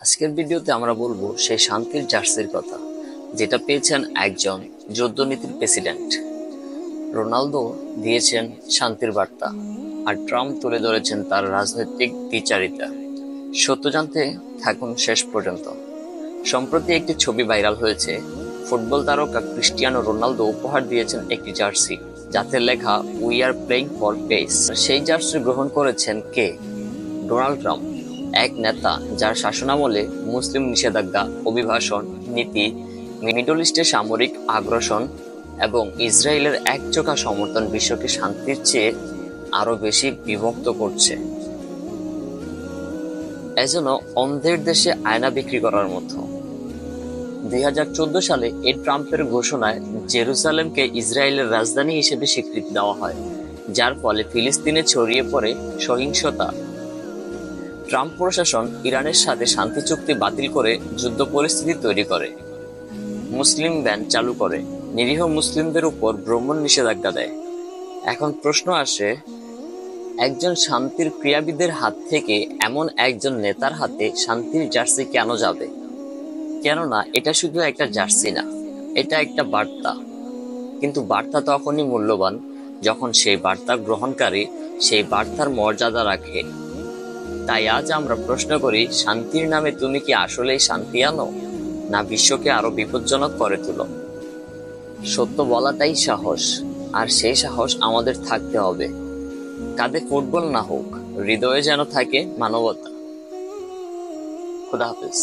আজকের ভিডিওতে আমরা বলবো সেই শান্তির জার্সির কথা, যেটা পেয়েছেন একজন যুদ্ধনীতির প্রেসিডেন্ট। রোনালদো দিয়েছেন শান্তির বার্তা, আর ট্রাম্প তুলে ধরেছেন তার রাজনৈতিক দ্বিচারিতা। সত্য জানতে থাকুন শেষ পর্যন্ত। সম্প্রতি একটি ছবি ভাইরাল হয়েছে। ফুটবল তারকা ক্রিস্টিয়ানো রোনালদো উপহার দিয়েছেন একটি জার্সি, যাতে লেখা we are playing for pace. সেই জার্সি গ্রহণ করেছেন কে? ডোনাল্ড ট্রাম্প, এক নেতা যার শাসনামলে মুসলিম নিষেধাজ্ঞা, অভিবাসন নীতি, মিডল ইস্টে সামরিক আগ্রাসন এবং ইসরায়েলের একচোখা সমর্থন বিশ্বকে শান্তির চেয়ে আরো বেশি বিভক্ত করছে। এজন্য অন্ধের দেশে আয়না বিক্রি করার মতো। 2014 সালে এই ট্রাম্পের ঘোষণায় জেরুসালেমকে ইসরায়েলের রাজধানী হিসেবে স্বীকৃতি দেওয়া হয়, যার ফলে ফিলিস্তিনে ছড়িয়ে পড়ে সহিংসতা। ট্রাম্প প্রশাসন ইরানের সাথে শান্তি চুক্তি বাতিল করে যুদ্ধ পরিস্থিতি তৈরি করে, মুসলিম ব্যান চালু করে, নিরীহ মুসলিমদের উপর ভ্রমণ নিষেধাজ্ঞা দেয়। এখন প্রশ্ন আসে, একজন শান্তির ক্রীড়াবিদের হাত থেকে এমন একজন নেতার হাতে শান্তির জার্সি কেন যাবে? কেননা এটা শুধু একটা জার্সি না, এটা একটা বার্তা। কিন্তু বার্তা তখনই মূল্যবান যখন সেই বার্তা গ্রহণকারী সেই বার্তার মর্যাদা রাখে। তাই আজ আমরা প্রশ্ন করি, শান্তির নামে তুমি কি আসলেই শান্তি আনো, না বিশ্বকে আরো বিপজ্জনক করে তুলো? সত্য বলাটাই সাহস, আর সেই সাহস আমাদের থাকতে হবে। কাঁধে ফুটবল না হোক, হৃদয়ে যেন থাকে মানবতা। খুদা হাফেজ।